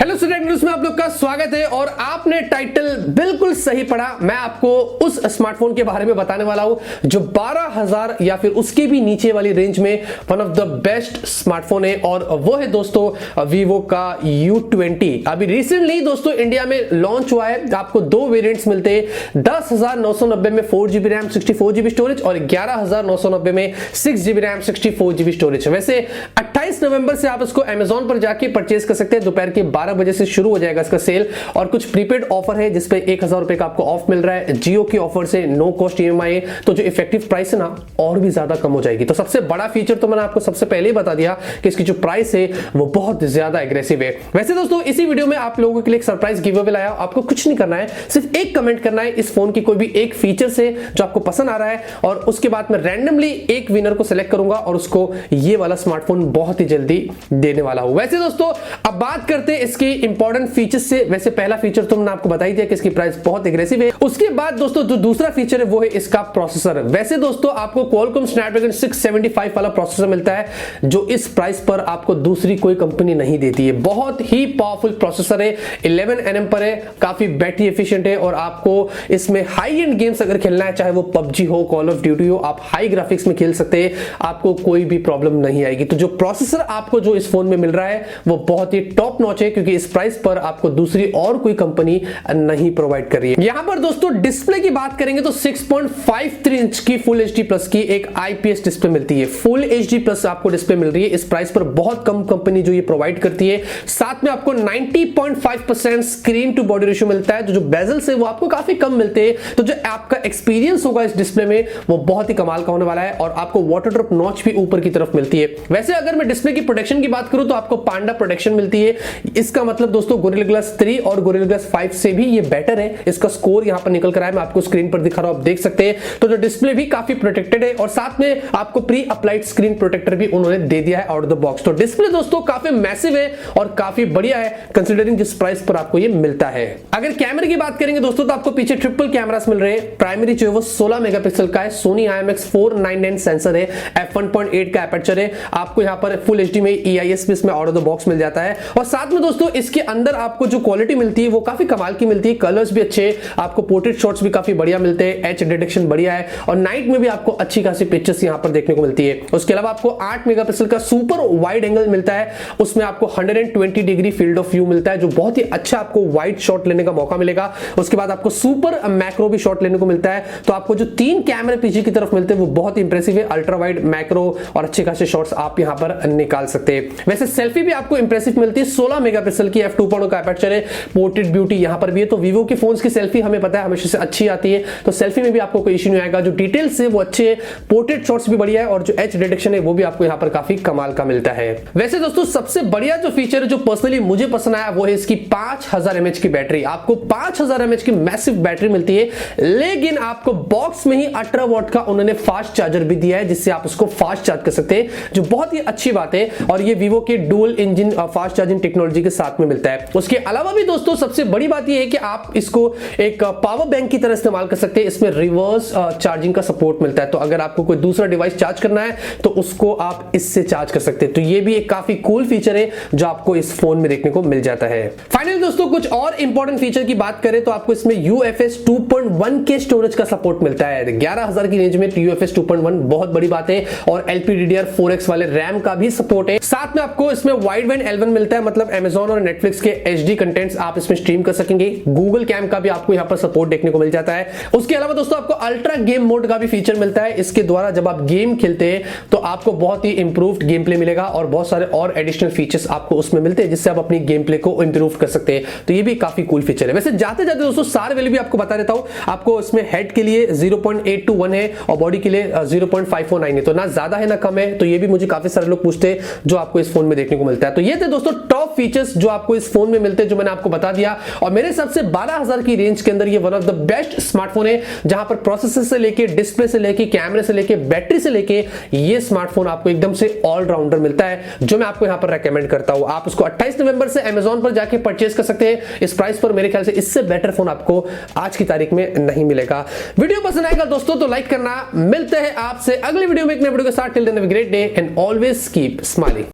Hello student news में आप लोग का स्वागत है और आपने टाइटल बिल्कुल सही पढ़ा। मैं आपको उस स्मार्टफोन के बारे में बताने वाला हूं जो 12,000 या फिर उसके भी नीचे वाली रेंज में one of the best smartphone है और वो है दोस्तों वीवो का U20। अभी रिसेंटली दोस्तों इंडिया में लॉन्च हुआ है। आपको दो वेरिएंट्स मिलते हैं, 10,990 में 4GB रैम 64GB स्टोरेज और 11,990 में 6GB रैम 64GB स्टोरेज। वैसे 28 नवंबर से आप इसको अमेजॉन पर जाके परचेज कर सकते हैं। दोपहर के 12 बजे से शुरू हो जाएगा इसका सेल और कुछ प्रीपेड ऑफर है जिसपे 1,000 रुपए का आपको ऑफ मिल रहा है। जियो की ऑफर से नो कॉस्ट ईएमआई, तो जो इफेक्टिव प्राइस है ना और भी ज्यादा कम हो जाएगी। तो सबसे बड़ा फीचर तो मैंने आपको सबसे पहले ही बता दिया कि इसकी जो प्राइस है वो बहुत ज्यादा एग्रेसिव है। वैसे दोस्तों इसी वीडियो में आप लोगों के लिए एक सरप्राइज गिव अवे लाया। आपको कुछ नहीं करना है, सिर्फ एक कमेंट करना है इस फोन की कोई भी एक फीचर से जो आपको पसंद आ रहा है और उसके बाद मैं रैंडमली एक विनर को सिलेक्ट करूंगा और उसको ये वाला स्मार्टफोन बहुत ही जल्दी देने वाला हूं। वैसे दोस्तों अब बात करते हैं इसकी इंपॉर्टेंट फीचर्स से। वैसे पहला फीचर तो मैंने आपको बता ही दिया कि इसकी प्राइस बहुत एग्रेसिव है। उसके बाद दोस्तों जो दूसरा फीचर है वो है इसका प्रोसेसर। वैसे दोस्तों आपको Qualcomm Snapdragon 675 वाला प्रोसेसर मिलता है जो इस प्राइस पर आपको दूसरी कोई कंपनी नहीं देती है। बहुत ही पावरफुल प्रोसेसर है, 11 nm पर है, काफी बैटरी एफिशिएंट है और आपको इसमें हाई एंड गेम्स अगर खेलना है, चाहे वो PUBG हो, कॉल ऑफ ड्यूटी हो, आप हाई ग्राफिक्स में खेल सकते हैं, आपको कोई भी प्रॉब्लम नहीं आएगी। तो जो प्रोसेसर आपको जो इस फोन में मिल रहा है वो बहुत ही टॉप नॉच है क्योंकि इस प्राइस पर आपको दूसरी और कोई कंपनी नहीं प्रोवाइड कर रही है। यहां पर दोस्तों डिस्प्ले की बात करेंगे तो 6.53 इंच की फुल एचडी प्लस की एक आईपीएस डिस्प्ले मिलती है। फुल एचडी प्लस आपको डिस्प्ले मिल रही है। इस प्राइस पर बहुत कम कंपनी जो ये प्रोवाइड करती है। साथ में आपको 90.5% स्क्रीन टू बॉडी रेशियो मिलता है। तो जो बेजल्स है वो आपको काफी कम मिलते हैं। तो जो आपका एक्सपीरियंस होगा इस डिस्प्ले में वो बहुत ही कमाल का होने वाला है और आपको वाटर ड्रॉप नॉच भी ऊपर की तरफ मिलती है। वैसे अगर मैं डिस्प्ले की प्रोटेक्शन की बात करूं तो आपको पांडा प्रोटेक्शन मिलती है। इसका मतलब दोस्तों गोरिल्ला ग्लास 3 और गोरिल्ला ग्लास 5 से भी ये बेटर है। इसका स्कोर यहां पर निकल कर आया, मैं आपको स्क्रीन पर दिखा रहा हूं, आप देख सकते हैं। तो जो डिस्प्ले भी काफी प्रोटेक्टेड है और साथ में आपको प्री अप्लाइड स्क्रीन प्रोटेक्टर भी उन्होंने दे दिया है आउट ऑफ द बॉक्स। तो डिस्प्ले दोस्तों काफी मैसिव है और काफी बढ़िया है कंसीडरिंग जिस प्राइस पर आपको ये मिलता है। अगर कैमरे की बात करेंगे दोस्तों तो आपको पीछे ट्रिपल कैमरास मिल रहे हैं। प्राइमरी जो है वो 16 मेगापिक्सल का है, सोनी IMX499 सेंसर है, f1.8 का एपर्चर है। आपको यहां पर फुल एचडी में EIS भी इसमें आउट ऑफ द बॉक्स मिल जाता है और साथ में दोस्तों इसके अंदर आपको जो क्वालिटी मिलती है वो काफी कमाल की मिलती है। कलर्स भी अच्छे, आपको पोर्ट्रेट शॉट्स भी काफी बढ़िया मिलते हैं, एच डिटेक्शन बढ़िया है और नाइट में भी आपको अच्छी खासी पिक्चर्स यहां पर देखने को मिलती है। उसके अलावा आपको 8 मेगापिक्सल का सुपर वाइड एंगल मिलता है। उसमें आपको 120 डिग्री फील्ड ऑफ व्यू मिलता है जो बहुत ही अच्छा आपको वाइड शॉट लेने का मौका मिलेगा। उसके बाद आपको सुपर मैक्रो भी शॉट लेने को मिलता है। तो आपको जो 3 कैमरे पीछे की तरफ मिलते हैं वो बहुत ही इंप्रेसिव है। अल्ट्रा वाइड, मैक्रो और अच्छे खासे शॉट्स आप यहां पर निकाल सकते हैं। वैसे सेल्फी भी आपको इंप्रेसिव मिलती है। 16 मेगापिक्सल की f2.0 का एपर्चर है, पोर्ट्रेट ब्यूटी यहां पर भी है। तो वीवो के फोन्स की सेल्फी हमें पता है हमेशा से अच्छी आती है, तो सेल्फी में भी आपको कोई इश्यू नहीं आएगा। जो डिटेल्स है वो अच्छे है, पोर्ट्रेट शॉट्स भी बढ़िया है और जो एच डिटेक्शन है वो भी आपको यहां पर काफी कमाल का मिलता है। वैसे दोस्तों सबसे बढ़िया जो फीचर है जो पर्सनली मुझे पसंद आया वो है इसकी 5000 mAh की बैटरी। आपको 5000 mAh की मैसिव बैटरी मिलती है, लेकिन आपको बॉक्स में ही 18 वॉट का उन्होंने फास्ट चार्जर भी दिया है जिससे आप उसको फास्ट चार्ज कर सकते हैं, जो बहुत ही अच्छी बात है और ये वीवो के dual engine fast charging technology के साथ में मिलता है। उसके अलावा भी दोस्तों सबसे बड़ी बात यह है कि आप इसको एक पावर बैंक की तरह इस्तेमाल कर सकते हैं। इसमें रिवर्स चार्जिंग का सपोर्ट मिलता है, तो अगर आपको कोई दूसरा डिवाइस चार्ज करना है तो उसको आप इससे चार्ज कर सकते हैं। तो ये भी एक काफी कूल फीचर है जो आपको इस फोन में देखने को मिल जाता है। फाइनली दोस्तों कुछ और इंपॉर्टेंट फीचर की बात करें तो आपको इसमें UFS 2.1 के स्टोरेज का सपोर्ट मिलता है। 11,000 की रेंज में UFS 2.1 बहुत बड़ी बात है और LPDDR4X वाले रैम का भी सपोर्ट है। साथ में आपको इसमें वाइड बैंड L1 मिलता है, मतलब Amazon और Netflix के HD कंटेंट्स आप इसमें स्ट्रीम कर सकेंगे। गूगल कैम का भी आपको यहां पर सपोर्ट देखने को मिल जाता है। उसके अलावा दोस्तों आपको अल्ट्रा गेम मोड का भी फीचर मिलता है। इसके द्वारा जब आप गेम खेलते हैं तो आपको बहुत ही इंप्रूव्ड गेम प्ले मिलेगा और बहुत सारे और एडिशनल फीचर्स आपको उसमें मिलते हैं जिससे आप अपनी गेम प्ले को इंप्रूव कर सकते हैं। तो ये भी काफी कूल फीचर है। वैसे जाते जाते दोस्तों सारे वैल्यू भी आपको बता देता हूं। आपको इसमें हेड के लिए 0.821 है और बॉडी के लिए 0.549 है, तो ना ज्यादा है ना कम है। तो ये भी मुझे काफी सारे लोग पूछते हैं जो आपको इस फोन में देखने को मिलता है। तो ये थे दोस्तों टॉप फीचर्स जो आपको इस फोन में मिलते हैं जो मैंने आपको बता दिया और मेरे हिसाब से 12,000 की रेंज के अंदर ये one of the best smartphone है जहां पर प्रोसेसर से लेके डिस्प्ले से लेके कैमरे से लेके बैटरी से लेके ये स्मार्टफोन आपको एकदम से ऑलराउंडर मिलता है जो मैं आपको यहां पर रेकमेंड करता हूं। आप उसको 28 नवंबर से अमेजॉन पर जाके परचेज कर सकते हैं। इस प्राइस पर मेरे ख्याल से इससे बेटर फोन आपको आज की तारीख में नहीं मिलेगा। वीडियो पसंद आएगा दोस्तों तो लाइक करना। मिलते हैं आपसे अगली वीडियो में एक नए वीडियो के साथ। Till then have a great day and always keep smiling.